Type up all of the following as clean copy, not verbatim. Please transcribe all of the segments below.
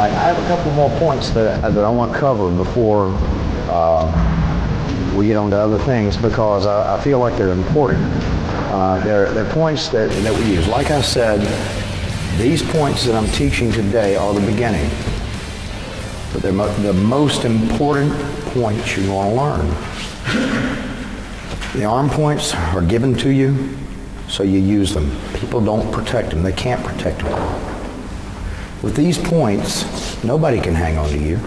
right, I have a couple more points that I want to cover before we get on to other things because I feel like they're important. They're points that we use. Like I said, these points that I'm teaching today are the beginning, but they're the most important points you're going to learn. The arm points are given to you, so you use them. People don't protect them. They can't protect them. With these points, nobody can hang on to you.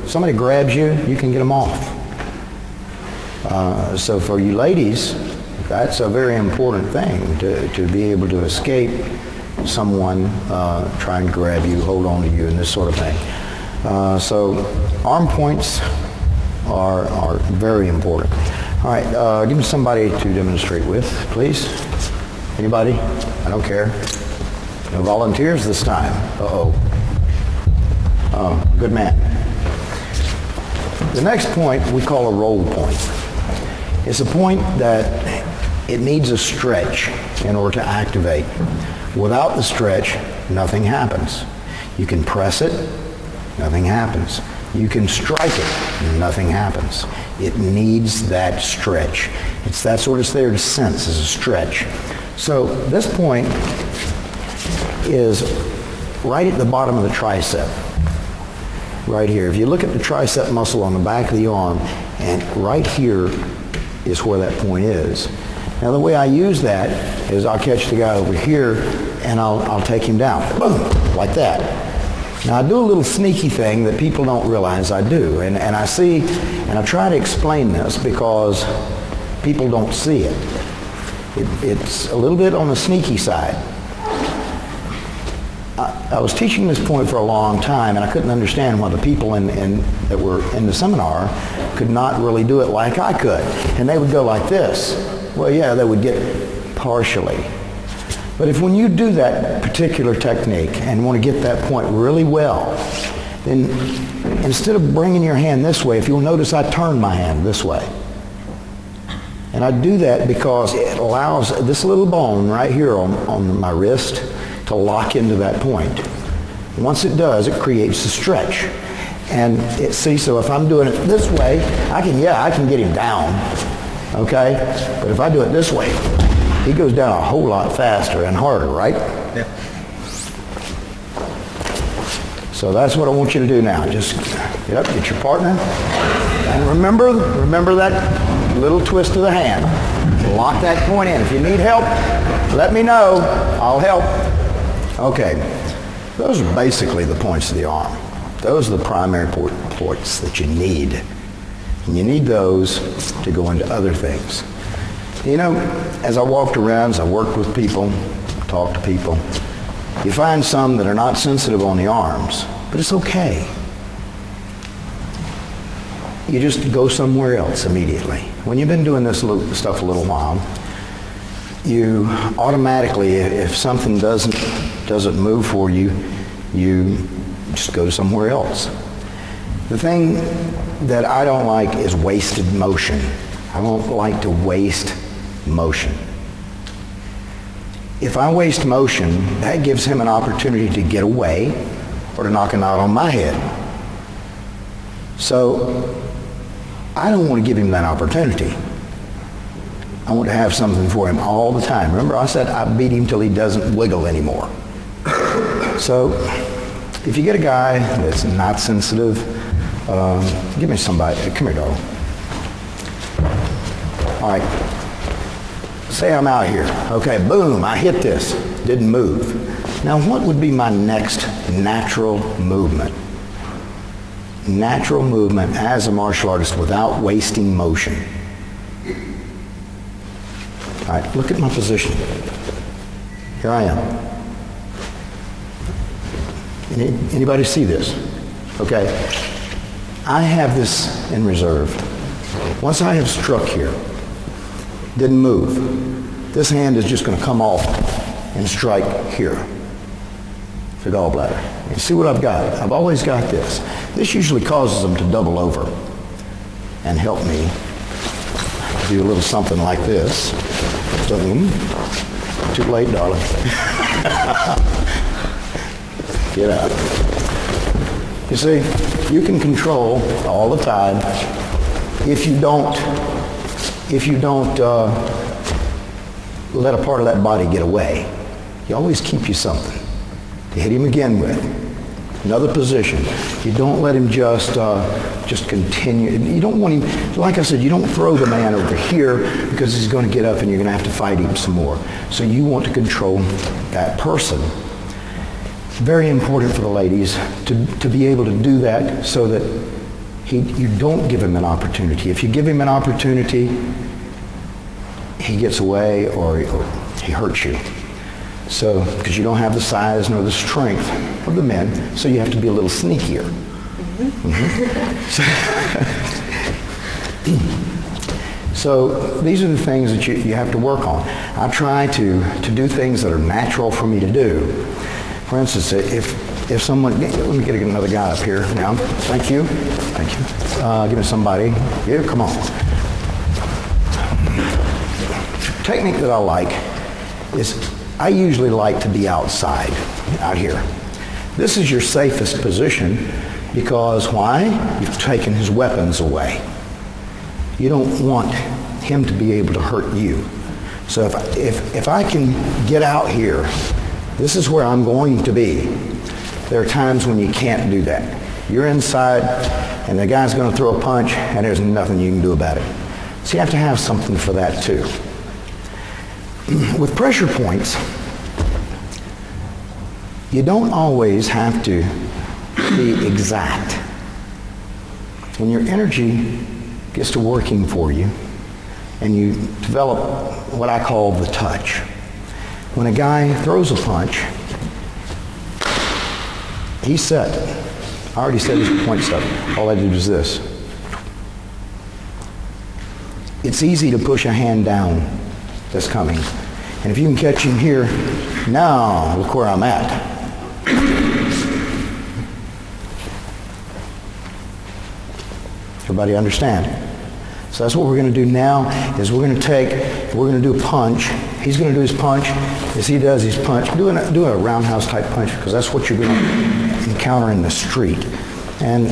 If somebody grabs you, you can get them off. So for you ladies, that's a very important thing, to be able to escape someone trying to grab you, hold on to you, and this sort of thing. So arm points are very important. All right, give me somebody to demonstrate with, please. Anybody? I don't care. No volunteers this time. Uh-oh. Good man. The next point we call a roll point. It's a point that it needs a stretch in order to activate. Without the stretch, nothing happens. You can press it, nothing happens. You can strike it, nothing happens. It needs that stretch. That's what it's there to sense, is a stretch. So this point is right at the bottom of the tricep, right here. If you look at the tricep muscle on the back of the arm, and right here is where that point is. Now the way I use that is I'll catch the guy over here and I'll take him down, boom, like that. Now I do a little sneaky thing that people don't realize I do, and I see, and I try to explain this because people don't see it. It's a little bit on the sneaky side. I was teaching this point for a long time, and I couldn't understand why the people that were in the seminar could not really do it like I could. And they would go like this. Well, yeah, they would get partially. But when you do that particular technique and want to get that point really well, then instead of bringing your hand this way, if you'll notice I turn my hand this way. And I do that because it allows this little bone right here on my wrist to lock into that point. Once it does, it creates a stretch. And so if I'm doing it this way, I can get him down, okay? But if I do it this way, he goes down a whole lot faster and harder, right? Yeah. So that's what I want you to do now. Just get up, get your partner, and remember that little twist of the hand. Lock that point in. If you need help, let me know. I'll help. Okay, those are basically the points of the arm. Those are the primary points that you need. And you need those to go into other things. You know, as I walked around, as I worked with people, talked to people, you find some that are not sensitive on the arms, but it's okay. You just go somewhere else immediately. When you've been doing this stuff a little while, you automatically, if something doesn't move for you, you just go somewhere else. The thing that I don't like is wasted motion. I don't like to waste motion. If I waste motion, that gives him an opportunity to get away or to knock a knot on my head. So I don't want to give him that opportunity. I want to have something for him all the time. Remember I said I beat him till he doesn't wiggle anymore. So if you get a guy that's not sensitive, give me somebody. Come here, darling. All right. Say I'm out here. Okay, boom, I hit this. Didn't move. Now what would be my next natural movement? Natural movement as a martial artist without wasting motion. All right, look at my position. Here I am. Anybody see this? Okay. I have this in reserve. Once I have struck here, didn't move, this hand is just going to come off and strike here, the gallbladder. You see what I've got? I've always got this. This usually causes them to double over and help me do a little something like this. Boom. Too late, darling. Get out. You see, you can control all the time if you don't let a part of that body get away. You always keep you something to hit him again with. Another position. You don't let him just continue. You don't want him, like I said, you don't throw the man over here because he's going to get up and you're going to have to fight him some more. So you want to control that person. Very important for the ladies to be able to do that so that you don't give him an opportunity. If you give him an opportunity, he gets away or he hurts you. So, because you don't have the size nor the strength of the men, so you have to be a little sneakier. So these are the things that you have to work on. I try to do things that are natural for me to do. For instance, if someone, let me get another guy up here now. Thank you. Give me somebody. Yeah, come on. Technique that I like is I usually like to be outside, out here. This is your safest position because why? You've taken his weapons away. You don't want him to be able to hurt you. So if I can get out here, this is where I'm going to be. There are times when you can't do that. You're inside and the guy's going to throw a punch and there's nothing you can do about it. So you have to have something for that too. With pressure points, you don't always have to be exact. When your energy gets to working for you and you develop what I call the touch. When a guy throws a punch, he's set. I already said his point stuff. All I did was this. It's easy to push a hand down that's coming. And if you can catch him here, now look where I'm at. Everybody understand? So that's what we're going to do now is we're going to do a punch. He's going to do his punch. As he does his punch, do a roundhouse type punch because that's what you're going to encounter in the street. And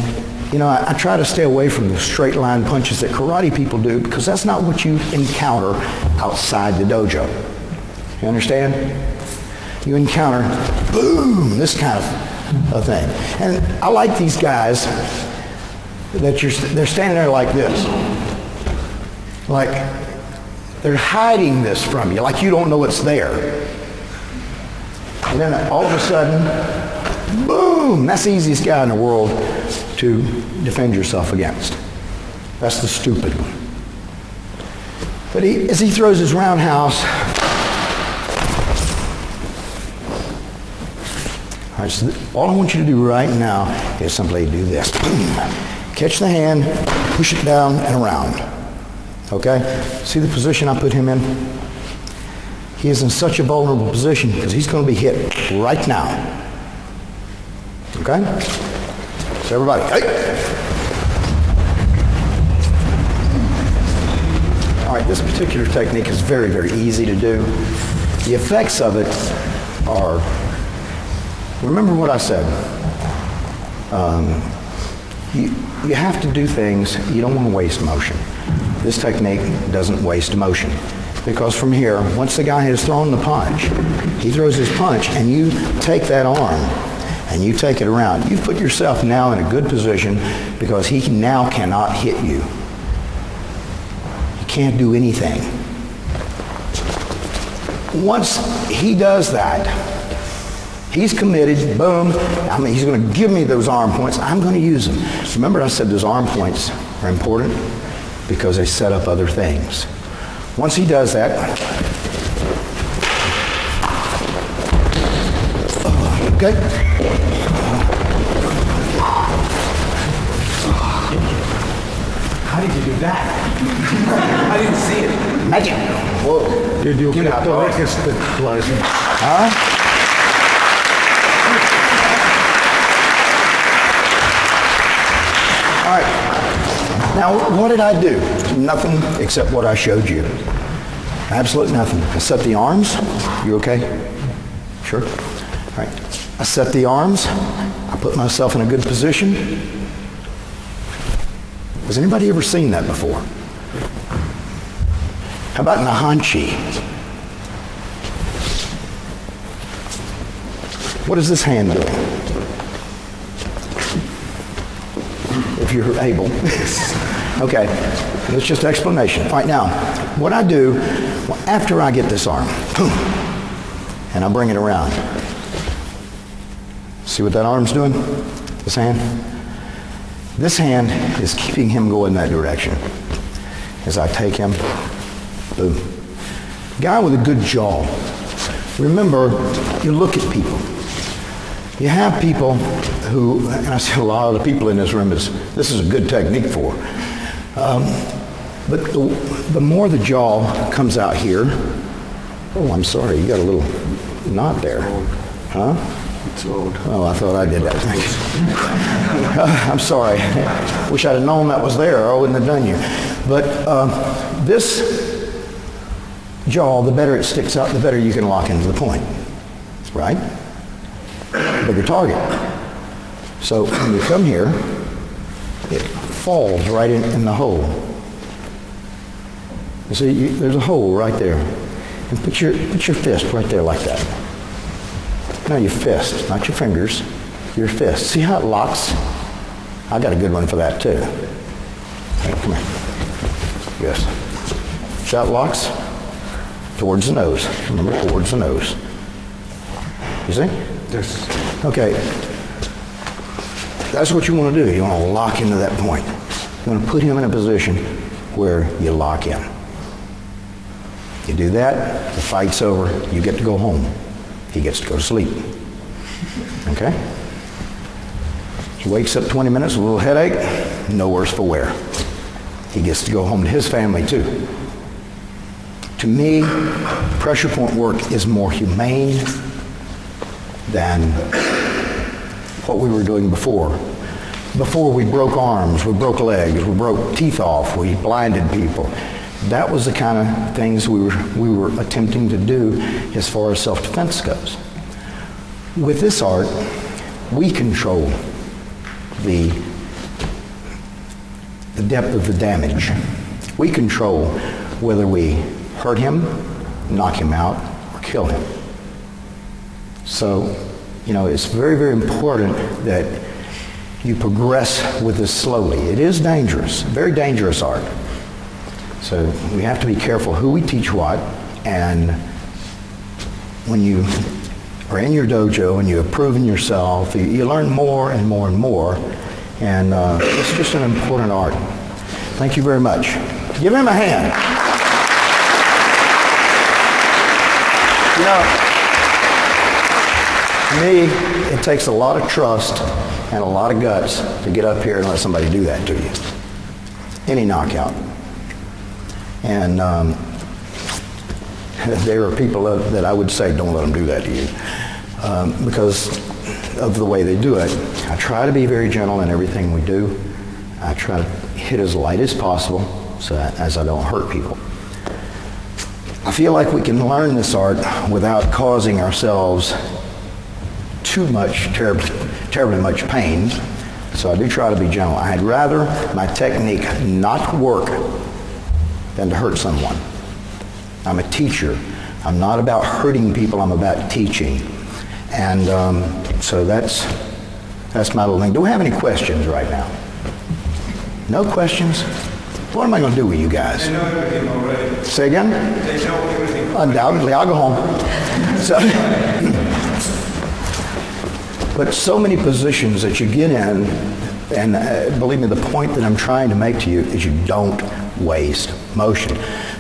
you know, I try to stay away from the straight line punches that karate people do because that's not what you encounter outside the dojo. You understand? You encounter, boom, this kind of thing. And I like these guys that they're standing there like this. Like they're hiding this from you, like you don't know it's there. And then all of a sudden, boom, that's the easiest guy in the world to defend yourself against. That's the stupid one. But as he throws his roundhouse, all right, so all I want you to do right now is simply do this. Catch the hand, push it down and around. Okay? See the position I put him in? He is in such a vulnerable position because he's going to be hit right now. Okay? So everybody, hey! All right, this particular technique is very, very easy to do. The effects of it are, remember what I said. You have to do things, you don't want to waste motion. This technique doesn't waste motion. Because from here, once the guy has thrown the punch, he throws his punch and you take that arm and you take it around. You've put yourself now in a good position because he now cannot hit you. He can't do anything. Once he does that, he's committed, boom, I mean, he's going to give me those arm points. I'm going to use them. Remember I said those arm points are important because they set up other things. Once he does that, okay. How did you do that? I didn't see it. Magic. Whoa. Did you get the weakest license? Huh? All right. Now, what did I do? Nothing except what I showed you. Absolutely nothing. I set the arms. You okay? Sure? All right. I set the arms. I put myself in a good position. Has anybody ever seen that before? How about Nahanchi? What is this hand doing? If you're able. Okay, that's just explanation. All right, now, what I do, after I get this arm, and I bring it around. See what that arm's doing? This hand? This hand is keeping him going that direction. As I take him, boom. Guy with a good jaw. Remember, you look at people. You have people who, and I see a lot of the people in this room, this is a good technique for. But the more the jaw comes out here, oh, I'm sorry, you got a little knot there. Huh? It's old. Oh, I thought I did that. I'm sorry. Wish I'd have known that was there, or I wouldn't have done you. But this jaw, the better it sticks out, the better you can lock into the point. Right? Bigger target. So when you come here, it falls right in the hole. You see, there's a hole right there. And put your fist right there like that. No, your fist, not your fingers, your fist. See how it locks? I got a good one for that too. Right, come here. Yes. See how it locks? Towards the nose. Remember, towards the nose. You see? Yes. Okay. That's what you want to do. You want to lock into that point. You want to put him in a position where you lock in. You do that, the fight's over, you get to go home. He gets to go to sleep. Okay? He wakes up 20 minutes with a little headache, no worse for wear. He gets to go home to his family too. To me, pressure point work is more humane than what we were doing before. Before we broke arms, we broke legs, we broke teeth off, we blinded people. That was the kind of things we were attempting to do as far as self-defense goes. With this art, we control the depth of the damage. We control whether we hurt him, knock him out, or kill him. So, it's very, very important that you progress with this slowly. It is dangerous, very dangerous art. So we have to be careful who we teach what, and when you are in your dojo and you're proving yourself, you learn more and more and more, and it's just an important art. Thank you very much. Give him a hand. To me, it takes a lot of trust and a lot of guts to get up here and let somebody do that to you. Any knockout. And there are people that I would say, don't let them do that to you because of the way they do it. I try to be very gentle in everything we do. I try to hit as light as possible so that as I don't hurt people. I feel like we can learn this art without causing ourselves too much, terribly much pain. So I do try to be gentle. I'd rather my technique not work than to hurt someone. I'm a teacher. I'm not about hurting people, I'm about teaching. And so that's my little thing. Do we have any questions right now? No questions? What am I going to do with you guys? They know everything already. Say again? They know everything. Undoubtedly, I'll go home. But so many positions that you get in, and believe me, the point that I'm trying to make to you is you don't waste motion.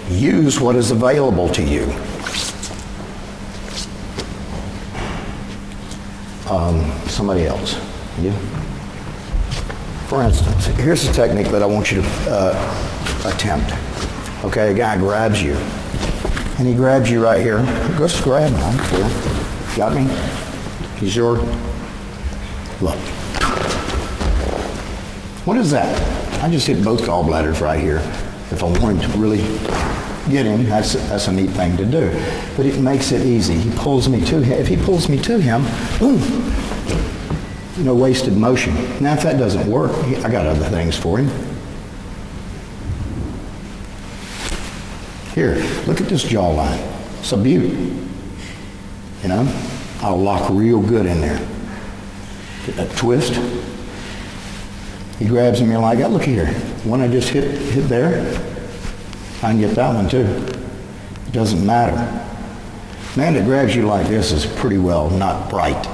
Use what is available to you. Somebody else. You? For instance, here's a technique that I want you to attempt. Okay, a guy grabs you, and he grabs you right here. Just grab him, I don't care. Got me? He's your... Look. What is that? I just hit both gallbladders right here. If I wanted to really get him, that's a neat thing to do. But it makes it easy. He pulls me to him. If he pulls me to him, boom. No wasted motion. Now, if that doesn't work, I got other things for him. Here, look at this jawline. It's a beauty. You know? I'll lock real good in there. Get that twist. He grabs me like that. Look here. One I just hit there, I can get that one too. It doesn't matter. Man that grabs you like this is pretty well not bright.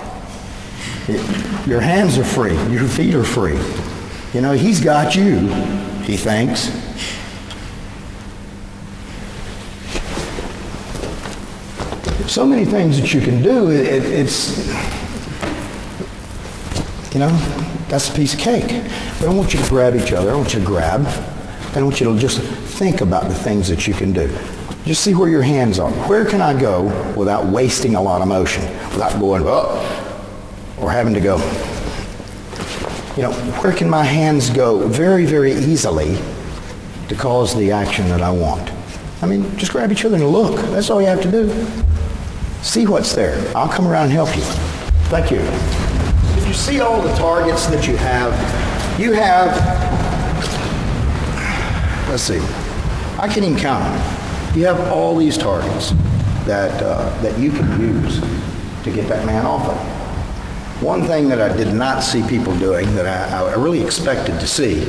Your hands are free. Your feet are free. You know, he's got you, he thinks. So many things that you can do. It's, you know, that's a piece of cake. But I don't want you to grab each other. I want you to grab. I want you to just think about the things that you can do. Just see where your hands are. Where can I go without wasting a lot of motion? Without going, oh, or having to go. You know, where can my hands go very, very easily to cause the action that I want? I mean, just grab each other and look. That's all you have to do. See what's there. I'll come around and help you. Thank you. Did you see all the targets that you have? You have, let's see, I can even count them. You have all these targets that you can use to get that man off of. One thing that I did not see people doing that I really expected to see,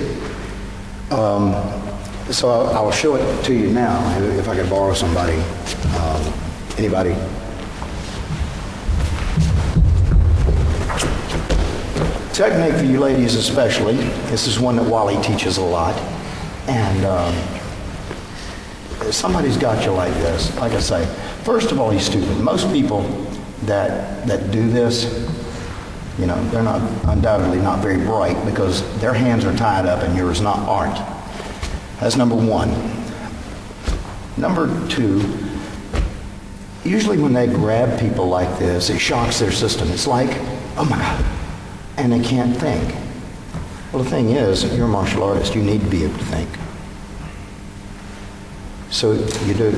so I'll show it to you now, if I could borrow somebody, anybody. Technique for you ladies especially. This is one that Wally teaches a lot. And somebody's got you like this. Like I say, first of all, he's stupid. Most people that do this, you know, they're not undoubtedly not very bright because their hands are tied up and yours aren't. That's number one. Number two, usually when they grab people like this, it shocks their system. It's like, oh my God, and they can't think. Well, the thing is, you're a martial artist, you need to be able to think. So you do.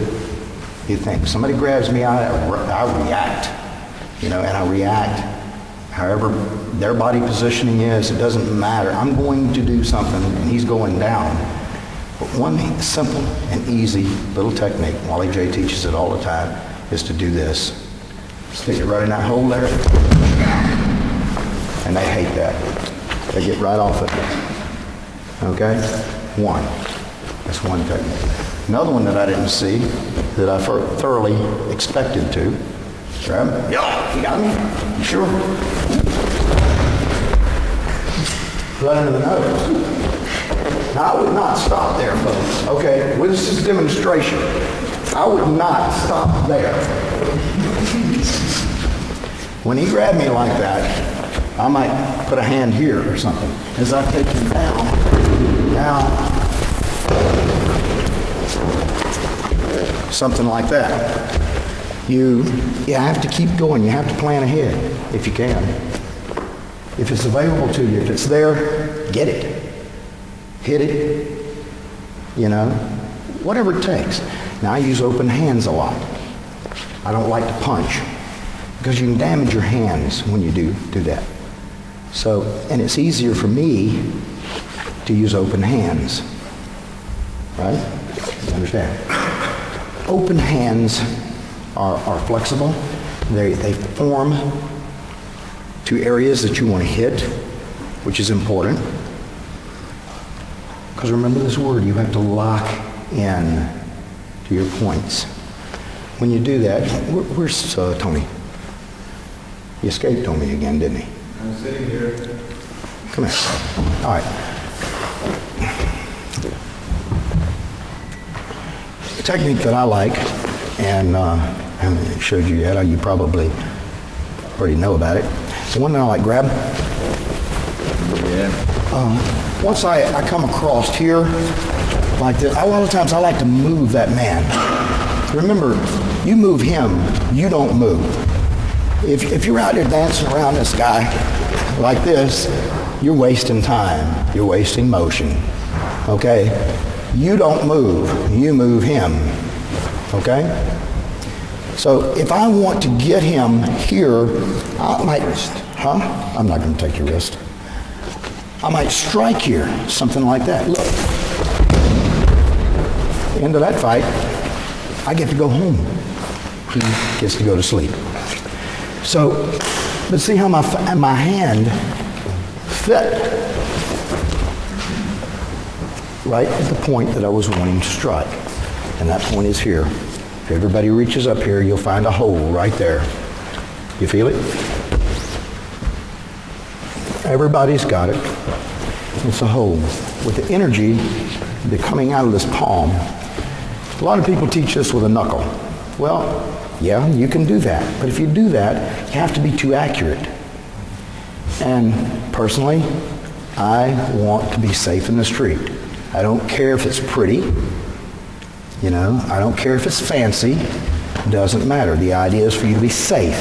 You think. Somebody grabs me, I react. You know, and I react. However their body positioning is, it doesn't matter. I'm going to do something, and he's going down. But one simple and easy little technique, Wally J teaches it all the time, is to do this. Stick it right in that hole there. And they hate that. They get right off of it. Okay? One. That's one technique. Another one that I didn't see, that I thoroughly expected to. Grab him. Yeah, you got me? You sure? Right under the nose. Now, I would not stop there, folks. Okay? Well, this is a demonstration. I would not stop there. When he grabbed me like that, I might put a hand here or something. As I take him down, something like that. You have to keep going. You have to plan ahead if you can. If it's available to you, if it's there, get it. Hit it. You know, whatever it takes. Now I use open hands a lot. I don't like to punch because you can damage your hands when you do that. So, and it's easier for me to use open hands, right? You understand? Open hands are flexible. They form to areas that you want to hit, which is important. Because remember this word, you have to lock in to your points. When you do that, where's Tony? He escaped on me again, didn't he? I'm sitting here. Come here. All right. The technique that I like, and I haven't showed you yet, you probably already know about it. The one that I like, grab. Yeah. Once I come across here, like this, a lot of times I like to move that man. Remember, you move him, you don't move. If you're out there dancing around this guy like this, you're wasting time. You're wasting motion. Okay? You don't move. You move him. Okay? So if I want to get him here, I might Huh? I'm not going to take your wrist. I might strike here, something like that. Look. End of that fight, I get to go home. He gets to go to sleep. So, but see how my hand fit right at the point that I was wanting to strike. And that point is here. If everybody reaches up here, you'll find a hole right there. You feel it? Everybody's got it. It's a hole with the energy that's coming out of this palm. A lot of people teach this with a knuckle. Well, yeah, you can do that. But if you do that, you have to be too accurate. And personally, I want to be safe in the street. I don't care if it's pretty. You know, I don't care if it's fancy. It doesn't matter. The idea is for you to be safe.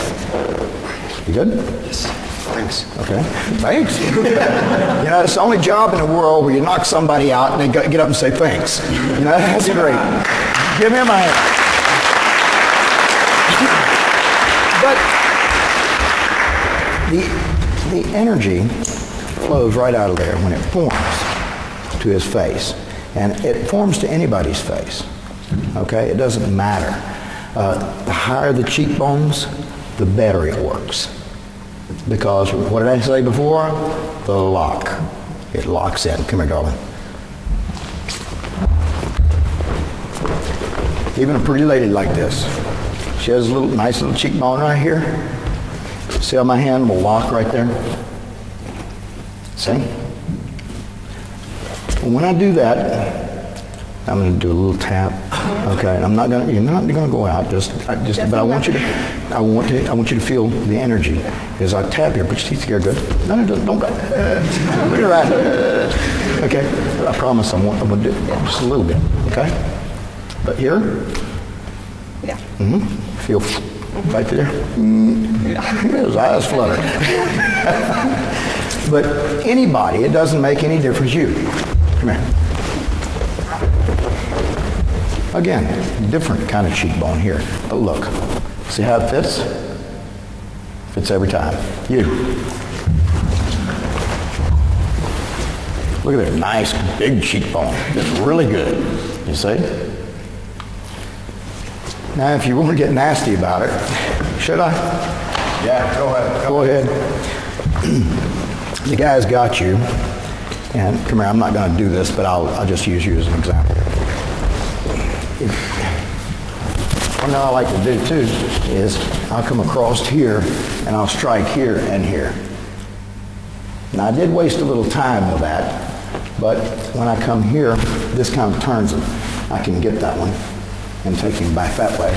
You good? Yes. Thanks. Okay. Thanks. You know, it's the only job in the world where you knock somebody out and they get up and say thanks. You know, that's great. Give him a hand. But the energy flows right out of there when it forms to his face. And it forms to anybody's face. Okay? It doesn't matter. The higher the cheekbones, the better it works. Because, what did I say before? The lock. It locks in. Come here, darling. Even a pretty lady like this. She has a nice little cheekbone right here. See how my hand will lock right there? See? When I do that, I'm going to do a little tap. Okay, and you're not going to go out. But I want you to feel the energy as I tap here. Put your teeth together, good. No, don't go. Look at that. Okay, I promise I'm going to do it just a little bit. Okay, but here. Yeah. Mm-hmm. Feel right there. His eyes flutter. But anybody, it doesn't make any difference. You. Come here. Again, different kind of cheekbone here. But look, see how it fits? Fits every time. You. Look at that nice big cheekbone. It's really good. You see? Now, if you want to get nasty about it, should I? Yeah, go ahead. Go ahead. The guy's got you. And come here, I'm not going to do this, but I'll just use you as an example. One thing I like to do too is I'll come across here and I'll strike here and here. Now I did waste a little time with that, but when I come here, this kind of turns him. I can get that one and take him back that way,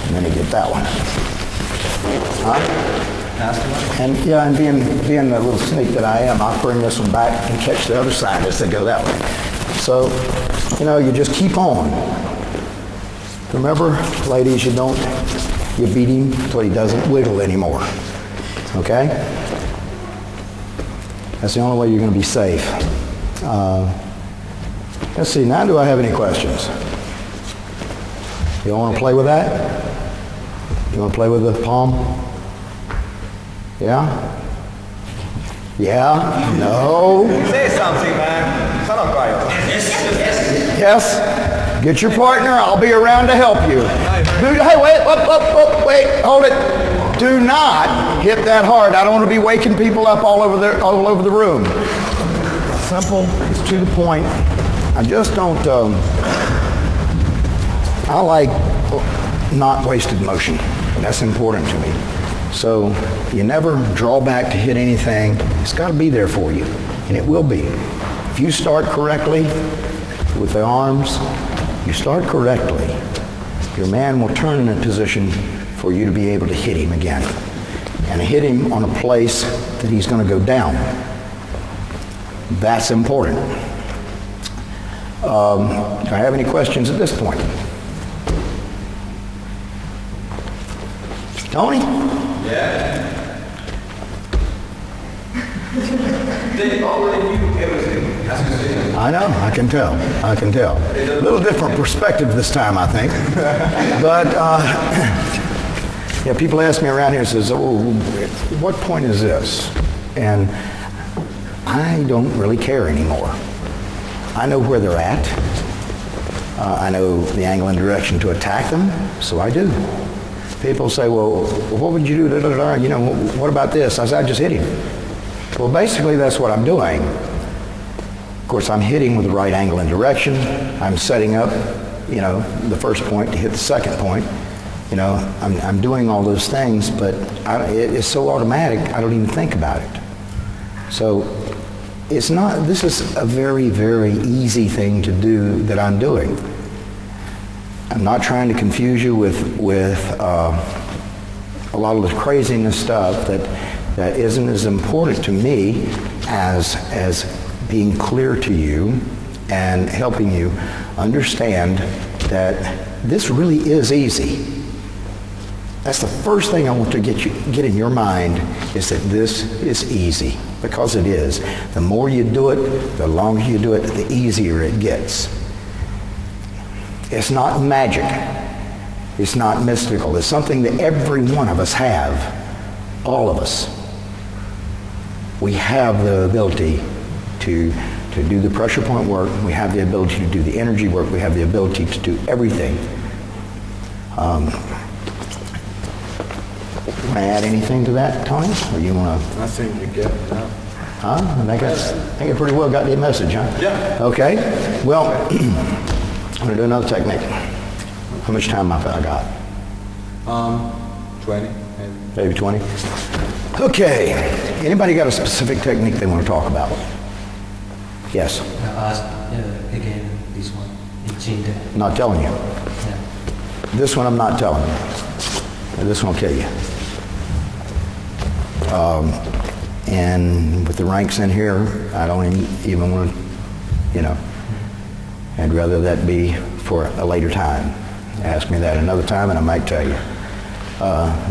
and then I get that one. Huh? And yeah, and being the little sneak that I am, I'll bring this one back and catch the other side as they go that way. So, you know, you just keep on. Remember, ladies, you beat him until he doesn't wiggle anymore. Okay? That's the only way you're going to be safe. Let's see, now do I have any questions? You want to play with that? You want to play with the palm? Yeah? Yeah? No? Say something, man. Sono quiet. Yes? Get your partner. I'll be around to help you. Hey, wait, hold it. Do not hit that hard. I don't want to be waking people up all over the room. Simple. It's to the point. I just don't. I like not wasted motion. That's important to me. So you never draw back to hit anything. It's got to be there for you, and it will be. If you start correctly with the arms, you start correctly, your man will turn in a position for you to be able to hit him again, and hit him on a place that he's going to go down. That's important. Do I have any questions at this point? Tony? Yeah. They already knew everything. I know, I can tell. A little different perspective this time, I think. But Yeah, people ask me around here, says, oh, what point is this? And I don't really care anymore. I know where they're at. I know the angle and direction to attack them, so I do. People say, well, what would you do? Da, da, da. You know, what about this? I said, I just hit him. Well, basically, that's what I'm doing. Of course, I'm hitting with the right angle and direction. I'm setting up, you know, the first point to hit the second point. You know, I'm doing all those things, but it's so automatic, I don't even think about it. So this is a very, very easy thing to do that I'm doing. I'm not trying to confuse you with a lot of this craziness stuff that isn't as important to me as being clear to you and helping you understand that this really is easy. That's the first thing I want to get in your mind, is that this is easy, because it is. The more you do it, the longer you do it, the easier it gets. It's not magic. It's not mystical. It's something that every one of us have. All of us. We have the ability to do the pressure point work. We have the ability to do the energy work. We have the ability to do everything. Want to add anything to that, Tony? Or you want to? I think you get it now. Huh? I think I pretty well got the message, huh? Yeah. Okay. Well, I'm going to do another technique. How much time have I got? 20. Maybe 20? Okay. Anybody got a specific technique they want to talk about? Yes. Again, this one. I'm not telling you. Yeah. This one I'm not telling you. This one will kill you. And with the ranks in here, I don't even want to, you know, I'd rather that be for a later time. Ask me that another time and I might tell you.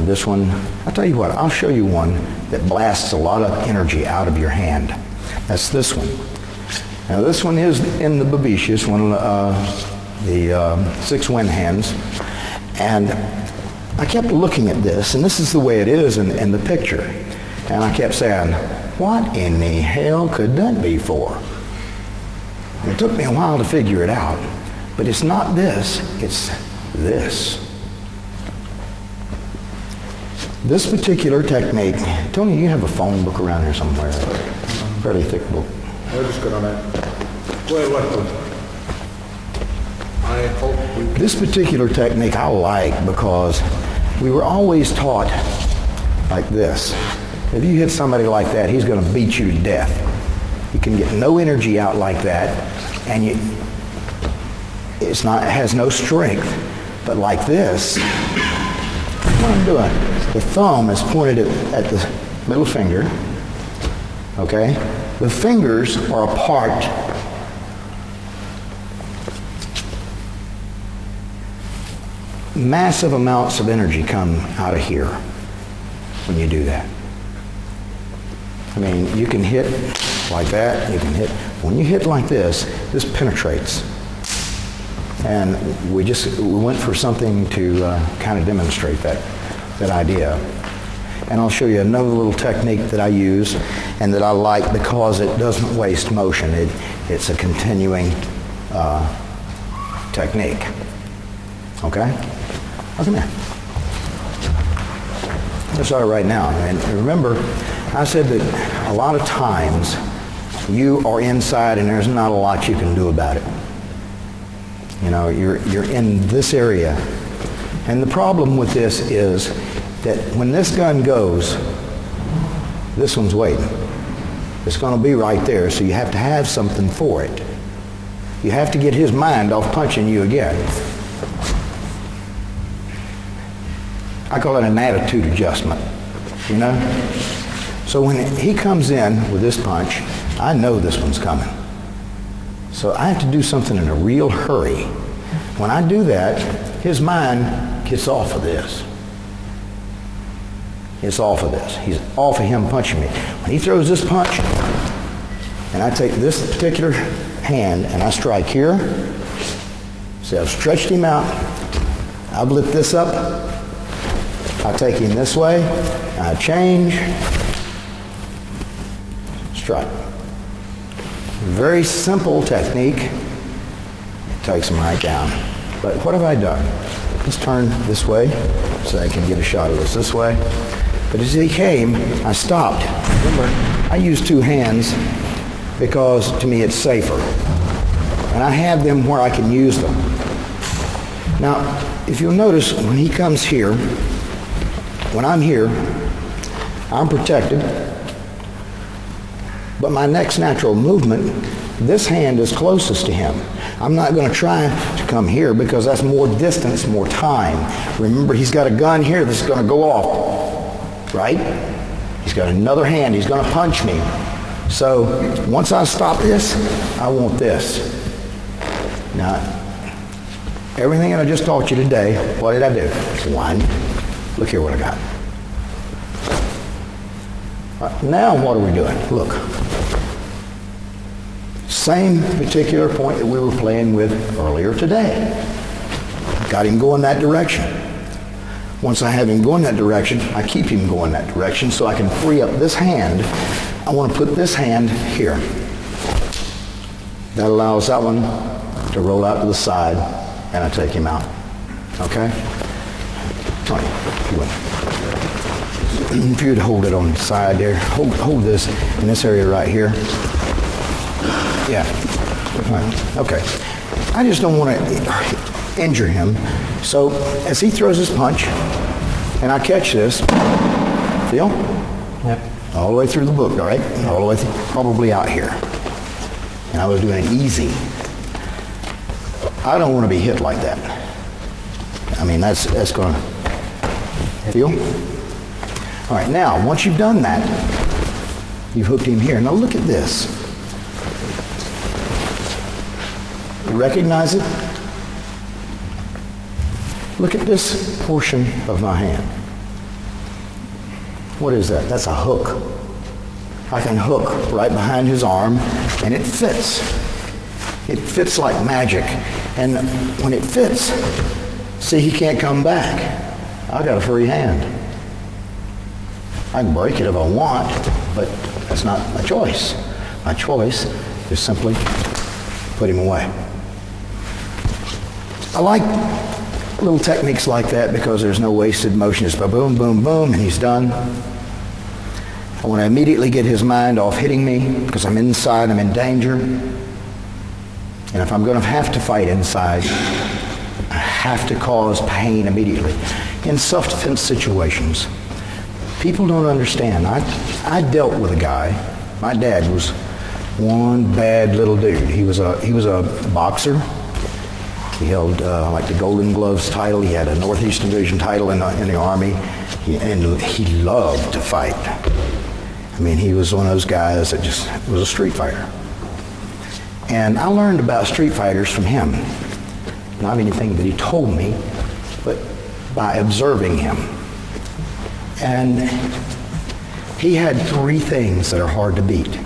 This one, I'll tell you what, I'll show you one that blasts a lot of energy out of your hand. That's this one. Now this one is in the Babishis, one of the 6 wind hands. And I kept looking at this, and this is the way it is in the picture. And I kept saying, what in the hell could that be for? And it took me a while to figure it out. But it's not this, it's this. This particular technique, Tony, you have a phone book around here somewhere, a fairly thick book. I'll just go on that. What? I hope we This particular technique I like because we were always taught like this. If you hit somebody like that, he's going to beat you to death. You can get no energy out like that, and it has no strength. But like this, what I'm doing, the thumb is pointed at the middle finger, okay? The fingers are apart. Massive amounts of energy come out of here when you do that. I mean, you can hit like that, you can hit. When you hit like this penetrates. And we went for something to kind of demonstrate that idea. And I'll show you another little technique that I use and that I like because it doesn't waste motion. It's a continuing technique. Okay? Oh, come here. Let's start right now. And remember, I said that a lot of times you are inside and there's not a lot you can do about it. You know, you're in this area. And the problem with this is that when this gun goes, this one's waiting. It's going to be right there, so you have to have something for it. You have to get his mind off punching you again. I call it an attitude adjustment, you know? So when he comes in with this punch, I know this one's coming. So I have to do something in a real hurry. When I do that, his mind gets off of this. It's off of this. He's off of him punching me. When he throws this punch, and I take this particular hand and I strike here, see, I've stretched him out, I've lit this up, I take him this way, I change, strike. Very simple technique. Takes him right down. But what have I done? Let's turn this way so I can get a shot of this way. But as he came, I stopped. Remember, I use two hands because to me it's safer. And I have them where I can use them. Now, if you'll notice, when he comes here, when I'm here, I'm protected. But my next natural movement, this hand is closest to him. I'm not going to try to come here because that's more distance, more time. Remember, he's got a gun here that's going to go off, right? He's got another hand. He's going to punch me. So once I stop this, I want this. Now, everything that I just taught you today, what did I do? One. Look here what I got. Now what are we doing? Look. Same particular point that we were playing with earlier today. Got him going that direction. Once I have him going that direction, I keep him going that direction so I can free up this hand. I want to put this hand here. That allows that one to roll out to the side, and I take him out. Okay? All right. If you would hold it on the side there, hold this in this area right here. Yeah. All right. Okay. I just don't want to injure him. So as he throws his punch, and I catch this, feel? Yep. All the way through the book, all right? All the way through, probably out here. And I was doing it easy. I don't want to be hit like that. I mean, that's going to feel? All right, now, once you've done that, you've hooked him here. Now look at this. You recognize it? Look at this portion of my hand. What is that? That's a hook. I can hook right behind his arm, and it fits. It fits like magic. And when it fits, see, he can't come back. I got a free hand. I can break it if I want, but that's not my choice. My choice is simply put him away. I like little techniques like that because there's no wasted motion. It's boom, boom, boom, and he's done. I want to immediately get his mind off hitting me because I'm inside, I'm in danger. And if I'm going to have to fight inside, I have to cause pain immediately. In self-defense situations, people don't understand. I dealt with a guy. My dad was one bad little dude. He was a boxer. He held like the Golden Gloves title. He had a Northeast Division title in the Army, and he loved to fight. I mean, he was one of those guys that just was a street fighter. And I learned about street fighters from him. Not anything that he told me, but by observing him. And he had three things that are hard to beat.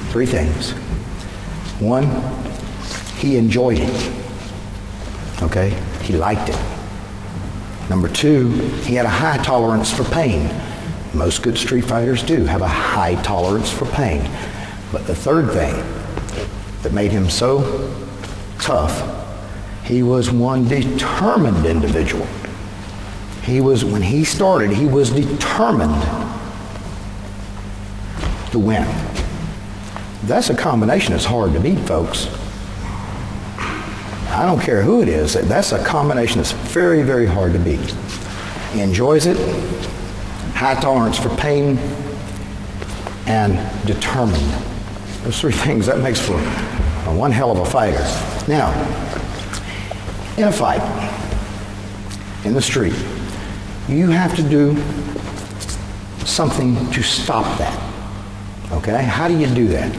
Three things. One, he enjoyed it. Okay? He liked it. Number two, he had a high tolerance for pain. Most good street fighters do have a high tolerance for pain. But the third thing that made him so tough, he was one determined individual. When he started, he was determined to win. That's a combination that's hard to beat, folks. I don't care who it is. That's a combination that's very, very hard to beat. He enjoys it, high tolerance for pain, and determined. Those three things, that makes for one hell of a fighter. Now, in a fight, in the street, you have to do something to stop that. Okay? How do you do that?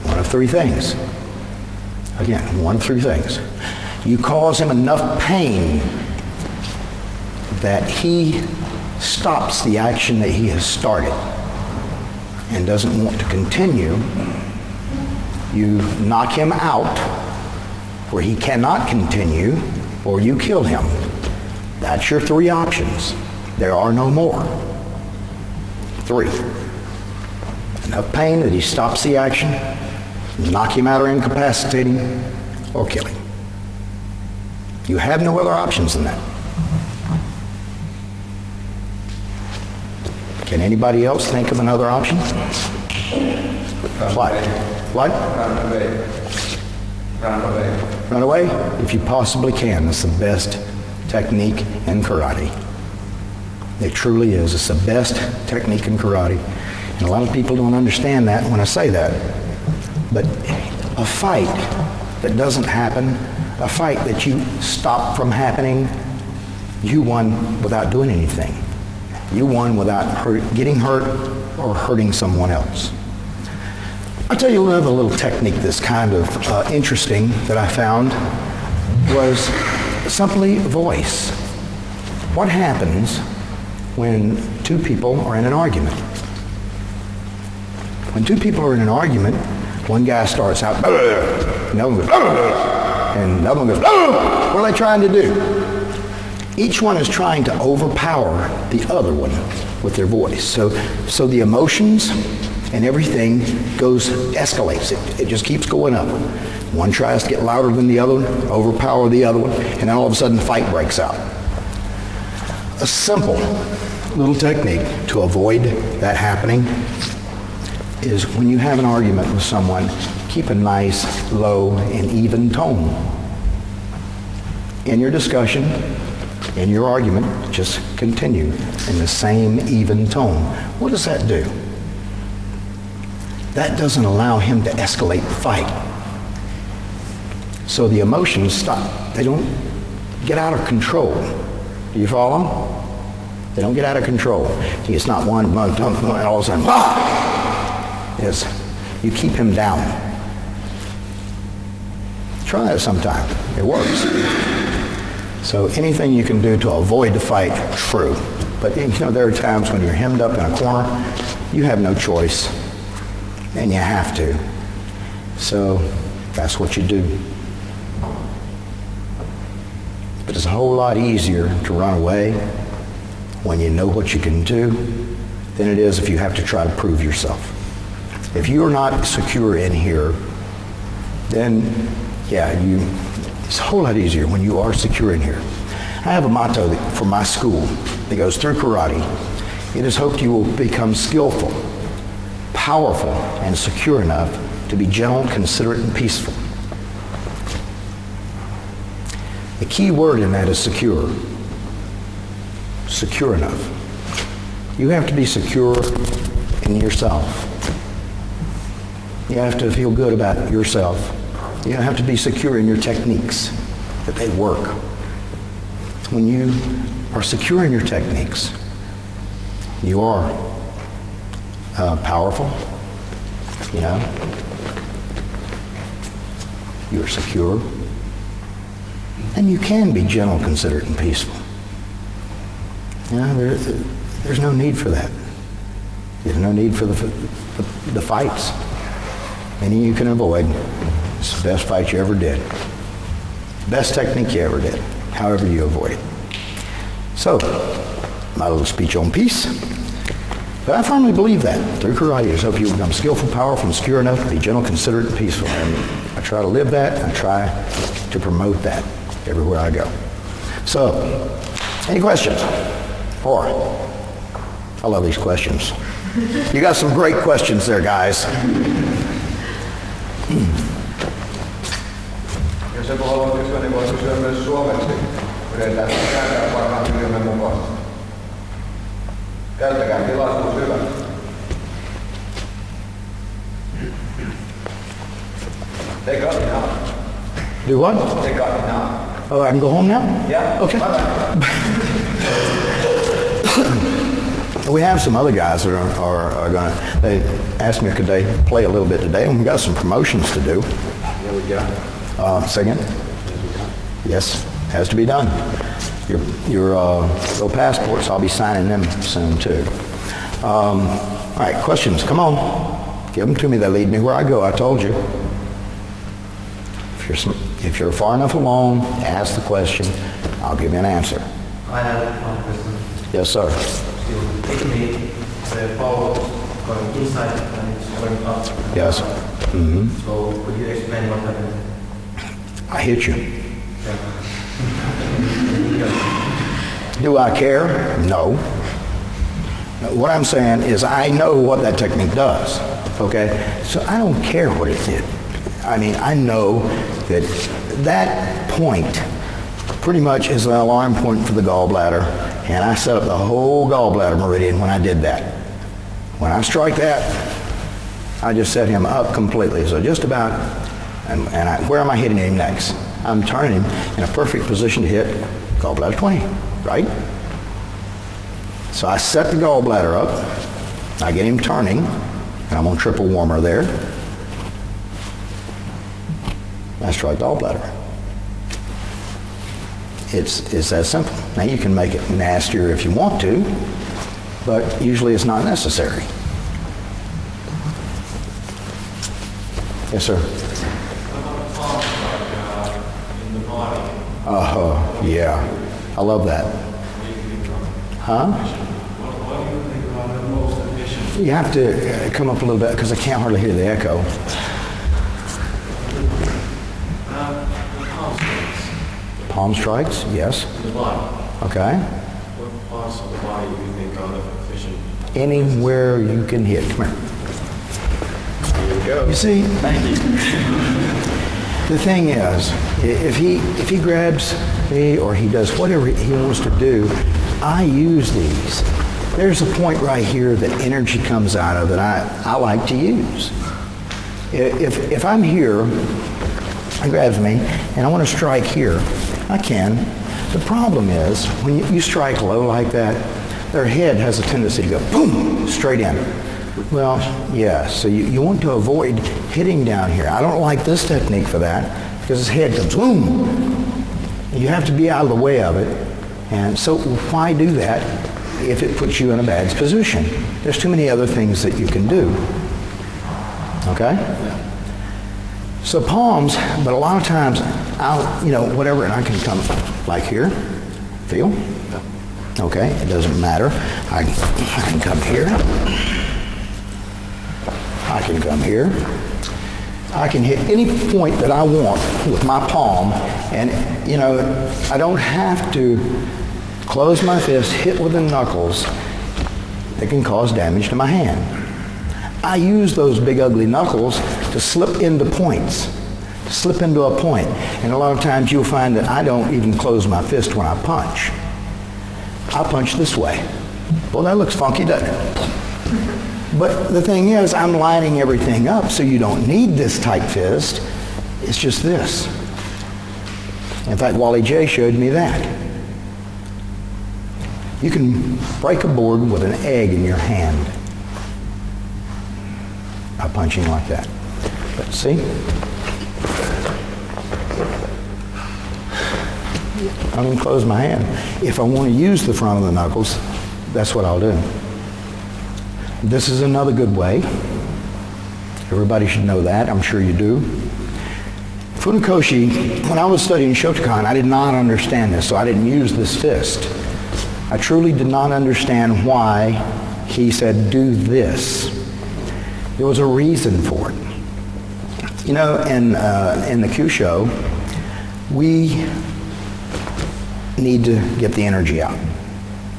One of three things. Again, one of three things. You cause him enough pain that he stops the action that he has started and doesn't want to continue. You knock him out where he cannot continue, or you kill him. That's your three options. There are no more. 3, enough pain that he stops the action, knock him out or incapacitate him, or kill him. You have no other options than that. Can anybody else think of another option? What? What? Run away. Run away. Run away? If you possibly can. That's the best technique in karate. It truly is. It's the best technique in karate. And a lot of people don't understand that when I say that. But a fight that doesn't happen, a fight that you stop from happening, you won without doing anything. You won without getting hurt or hurting someone else. I'll tell you another little technique that's kind of interesting that I found was simply voice. What happens when two people are in an argument? When two people are in an argument, one guy starts out, and the other one goes, and the other one goes, what are they trying to do? Each one is trying to overpower the other one with their voice. So the emotions and everything escalates. It just keeps going up. One tries to get louder than the other one, overpower the other one, and then all of a sudden the fight breaks out. A simple little technique to avoid that happening is when you have an argument with someone, keep a nice, low, and even tone. In your discussion, in your argument, just continue in the same even tone. What does that do? That doesn't allow him to escalate the fight. So the emotions stop. They don't get out of control. Do you follow? They don't get out of control. It's not one, and all of a sudden, yes, you keep him down. Try it sometime. It works. So anything you can do to avoid the fight, true. But there are times when you're hemmed up in a corner, you have no choice, and you have to. So that's what you do. But it's a whole lot easier to run away when you know what you can do than it is if you have to try to prove yourself. If you're not secure in here, then it's a whole lot easier when you are secure in here. I have a motto for my school that goes through karate. It is hoped you will become skillful, powerful, and secure enough to be gentle, considerate, and peaceful. The key word in that is secure. Secure enough. You have to be secure in yourself. You have to feel good about yourself. You have to be secure in your techniques, that they work. When you are secure in your techniques, you are powerful, you're secure, and you can be gentle, considerate, and peaceful. There's no need for that. There's no need for the fights. Any you can avoid. It's the best fight you ever did. Best technique you ever did, however you avoid it. So, my little speech on peace. But I firmly believe that through karate is help you become skillful, powerful, and secure enough to be gentle, considerate, and peaceful. And I try to live that. I try to promote that everywhere I go. So, any questions? I love these questions. You got some great questions there, guys. Jos joku haluaa kysyä, niin voi kysyä myös suomeksi. Yritetään käydä parhaan kykymme mukaan. Käyttäkää tilaisuus hyväksi. They got it now. Do what? They got it now. Oh, I can go home now? Yeah. Okay. Bye-bye. We have some other guys that are going to, they asked me could they play a little bit today, and we've got some promotions to do. Yeah, we got. Say again? Yes, has to be done. Your little passports, I'll be signing them soon too. All right, questions, come on. Give them to me, they lead me where I go, I told you. If you're far enough along, ask the question, I'll give you an answer. I have one question. Yes, sir. Still technically, the power going inside and it's going up. Yes. So could you explain what happened? I hit you. Do I care? No. What I'm saying is I know what that technique does, okay? So I don't care what it did. I mean, I know that that point pretty much is an alarm point for the gallbladder, and I set up the whole gallbladder meridian when I did that. When I strike that, I just set him up completely. So just about, where am I hitting him next? I'm turning him in a perfect position to hit gallbladder 20, right? So I set the gallbladder up, I get him turning, and I'm on triple warmer there. I strike gallbladder. It's that simple. Now you can make it nastier if you want to, but usually it's not necessary. Yes, sir. Yeah. I love that. Huh? You have to come up a little bit because I can't hardly hear the echo. Palm strikes, yes. The body. Okay. What parts of the body do you think are efficient? Anywhere you can hit. Come here. Here we go. You see? Thank you. The thing is, if he grabs me or he does whatever he wants to do, I use these. There's a point right here that energy comes out of that I like to use. If I'm here, he grabs me, and I want to strike here, I can. The problem is, when you strike low like that, their head has a tendency to go boom, straight in. Well, yeah, so you want to avoid hitting down here. I don't like this technique for that, because his head comes boom. You have to be out of the way of it. And so why do that if it puts you in a bad position? There's too many other things that you can do. Okay? So palms, but a lot of times I'll, whatever, and I can come like here, feel? Okay, it doesn't matter. I can come here. I can come here. I can hit any point that I want with my palm, and I don't have to close my fist, hit with the knuckles. It can cause damage to my hand. I use those big ugly knuckles to slip into points, slip into a point. And a lot of times you'll find that I don't even close my fist when I punch. I punch this way. Well, that looks funky, doesn't it? But the thing is, I'm lining everything up, so you don't need this tight fist. It's just this. In fact, Wally J showed me that. You can break a board with an egg in your hand by punching like that. But see? I don't even close my hand. If I want to use the front of the knuckles, that's what I'll do. This is another good way. Everybody should know that. I'm sure you do. Funakoshi, when I was studying Shotokan, I did not understand this, so I didn't use this fist. I truly did not understand why he said, do this. There was a reason for it. In the kyosho, we need to get the energy out,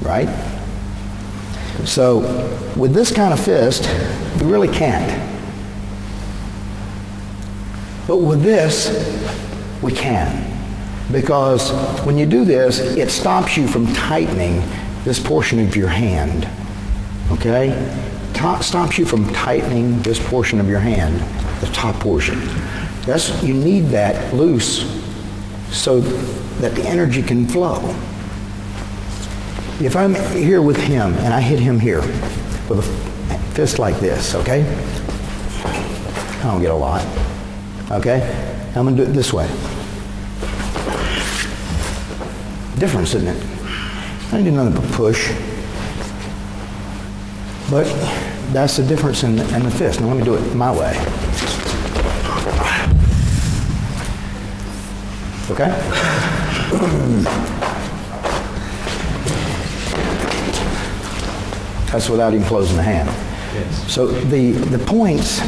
right? So with this kind of fist, we really can't. But with this, we can. Because when you do this, it stops you from tightening this portion of your hand. Okay? Stops you from tightening this portion of your hand, the top portion. You need that loose so that the energy can flow. If I'm here with him and I hit him here with a fist like this, okay? I don't get a lot. Okay? I'm going to do it this way. Difference, isn't it? I didn't do nothing but push. But that's the difference in the fist. Now let me do it my way. Okay? That's without even closing the hand. Yes. So the points,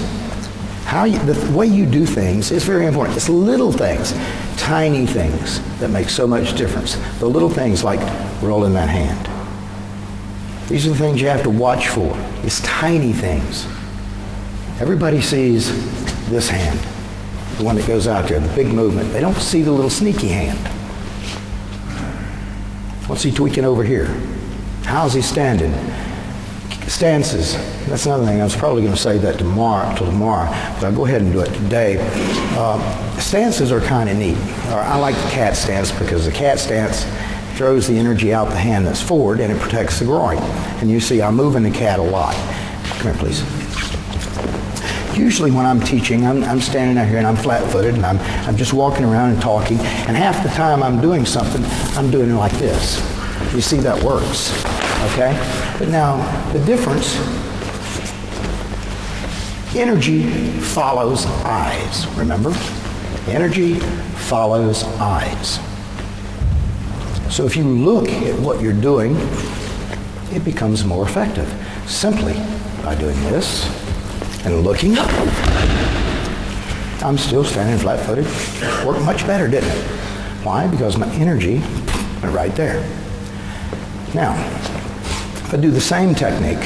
the way you do things is very important. It's little things, tiny things that make so much difference. The little things like rolling that hand. These are the things you have to watch for. It's tiny things. Everybody sees this hand, the one that goes out there, the big movement. They don't see the little sneaky hand. What's he tweaking over here? How's he standing? Stances. That's another thing. I was probably going to say that till tomorrow, but I'll go ahead and do it today. Stances are kind of neat. I like the cat stance because the cat stance throws the energy out the hand that's forward and it protects the groin. And you see I'm moving the cat a lot. Come here, please. Usually when I'm teaching, I'm standing out here and I'm flat-footed and I'm just walking around and talking, and half the time I'm doing something, I'm doing it like this. You see that works, okay? But now, the difference, energy follows eyes, remember? Energy follows eyes. So if you look at what you're doing, it becomes more effective simply by doing this and looking up. I'm still standing flat-footed. Worked much better, didn't it? Why? Because my energy went right there. Now, if I do the same technique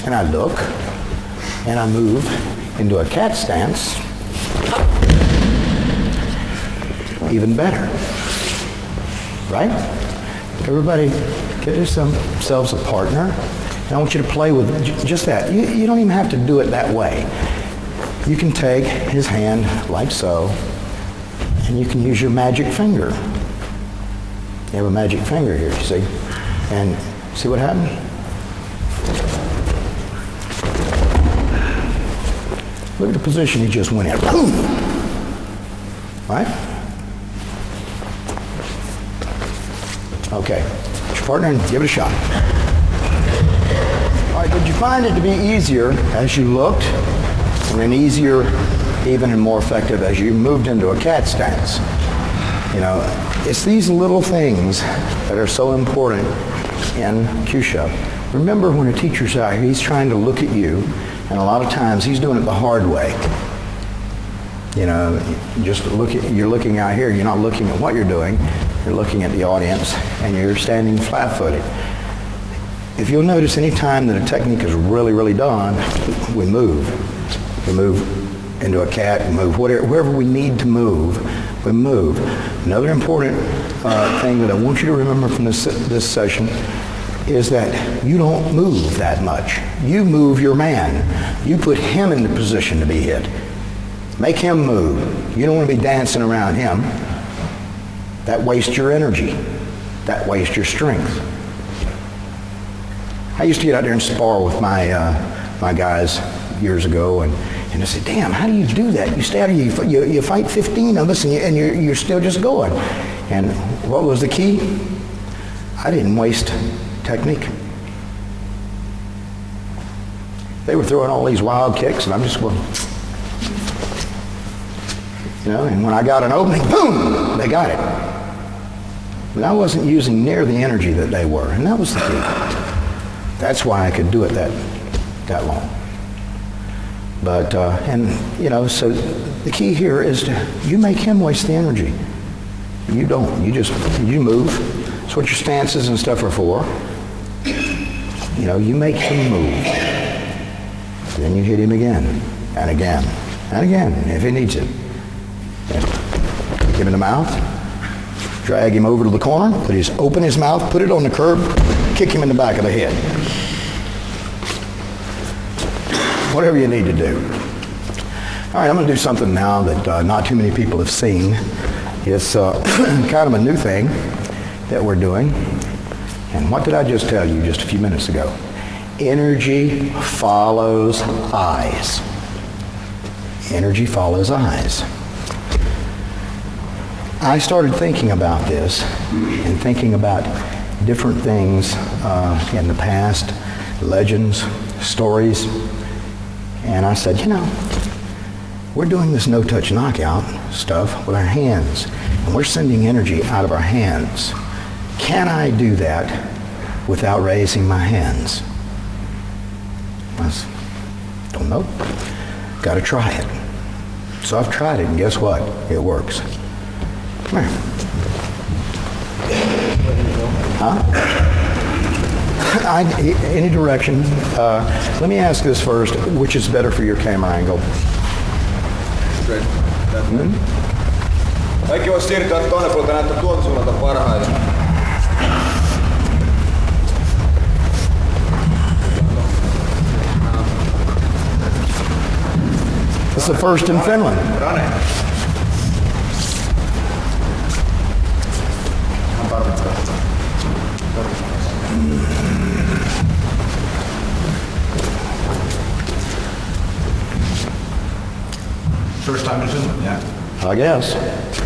and I look and I move into a cat stance, even better, right? Everybody get themselves a partner. And I want you to play with just that. You don't even have to do it that way. You can take his hand like so, and you can use your magic finger. You have a magic finger here, you see? And see what happened? Look at the position he just went in. Boom! Right? Okay. Get your partner and give it a shot. All right, did you find it to be easier as you looked, and then easier even and more effective as you moved into a cat stance? You know, it's these little things that are so important in kyosho. Remember, when a teacher's out here, he's trying to look at you, and a lot of times he's doing it the hard way. You know, you're looking out here, you're not looking at what you're doing, you're looking at the audience, and you're standing flat-footed. If you'll notice, any time that a technique is really, really done, we move. We move into a cat, we move wherever we need to move, we move. Another important thing that I want you to remember from this session is that you don't move that much. You move your man. You put him in the position to be hit. Make him move. You don't want to be dancing around him. That wastes your energy. That wastes your strength. I used to get out there and spar with my guys years ago, and I said, damn, how do you do that? You stay out here, you fight 15 of us, and you're still just going. And what was the key? I didn't waste technique. They were throwing all these wild kicks, and I'm just going, you know, and when I got an opening, boom, they got it. But I wasn't using near the energy that they were, and that was the key. That's why I could do it that long. But, and, you know, so the key here is you make him waste the energy. You don't. You move. That's what your stances and stuff are for. You know, you make him move. Then you hit him again, and again, and again, if he needs it. Give him in the mouth. Drag him over to the corner. Open his mouth, put it on the curb, kick him in the back of the head. Whatever you need to do. All right, I'm going to do something now that not too many people have seen. It's kind of a new thing that we're doing. And what did I just tell you just a few minutes ago? Energy follows eyes. Energy follows eyes. I started thinking about this and thinking about different things in the past, legends, stories, and I said, you know, we're doing this no-touch knockout stuff with our hands, and we're sending energy out of our hands. Can I do that without raising my hands? Don't know. Got to try it. So I've tried it, and guess what? It works. Come here. Huh? Any direction. Let me ask this first. Which is better for your camera angle? Straight. Kaikki voisi siirtyä tuonne puolelta näyttää tuolta suunnalta parhaiten. It's the first in Finland. Rane. First time in Finland, yeah. I guess.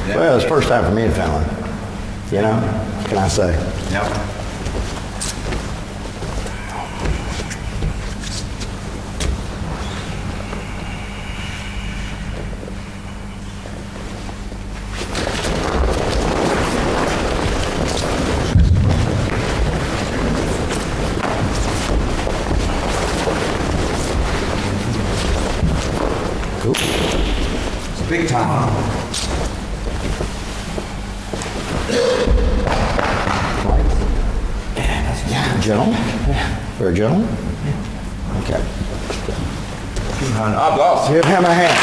Well, it's the first time for me in Finland. You know, what can I say? Yeah. Cool. It's big time. Yeah, gentle. Very gentle. Okay. Applause. Give him a hand.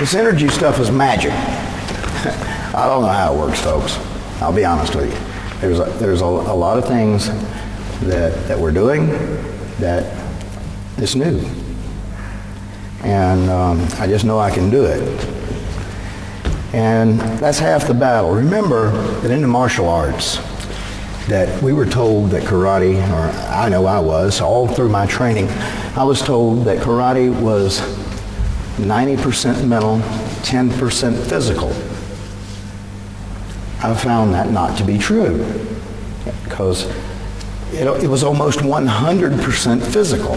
This energy stuff is magic. I don't know how it works, folks. I'll be honest with you. There's a lot of things that we're doing that is new. And I just know I can do it. And that's half the battle. Remember that in the martial arts, that we were told that karate, or I know I was, all through my training, I was told that karate was 90% mental, 10% physical. I found that not to be true, because it was almost 100% physical.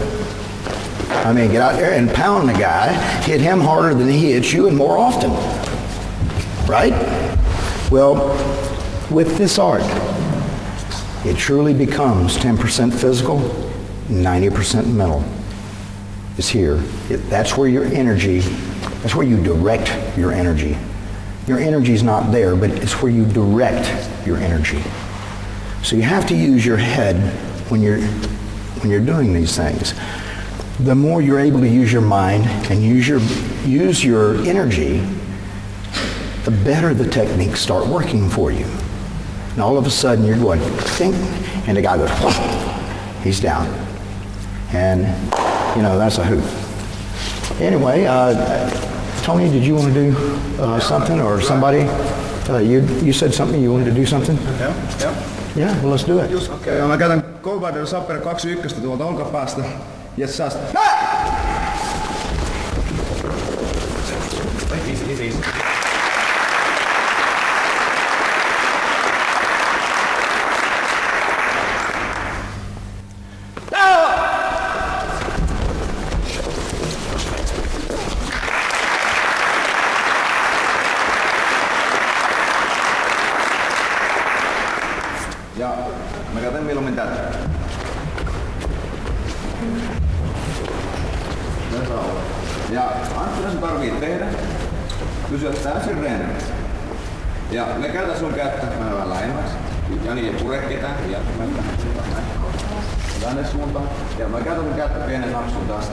I mean, get out there and pound the guy, hit him harder than he hits you and more often, right? Well, with this art, it truly becomes 10% physical, 90% mental. It's here. That's where your energy, that's where you direct your energy. Your energy's not there, but it's where you direct your energy. So you have to use your head when you're doing these things. The more you're able to use your mind and use your energy, the better the techniques start working for you. And all of a sudden you're going, think, and the guy goes, he's down. And, you know, that's a hoot. Anyway, Tony, did you want to do something, or somebody? You said something, you wanted to do something? Joo. Yeah, well, let's do it. Okei, mä käytän Cold Sapper 21 tuolta olkapäästä. Yes, saast. Easy. Ja mä käytän mieluummin tätä. Tässä on. Ja Antti sun tarvii tehdä. Pysyä täysin reenässä. Ja me käytän sun kättä vähän lähemmäksi. Ja niin purekkitään. Ja mä tähän suuntaan. Tänne suuntaan. Ja mä käytän sun kättä pienen napsun tästä.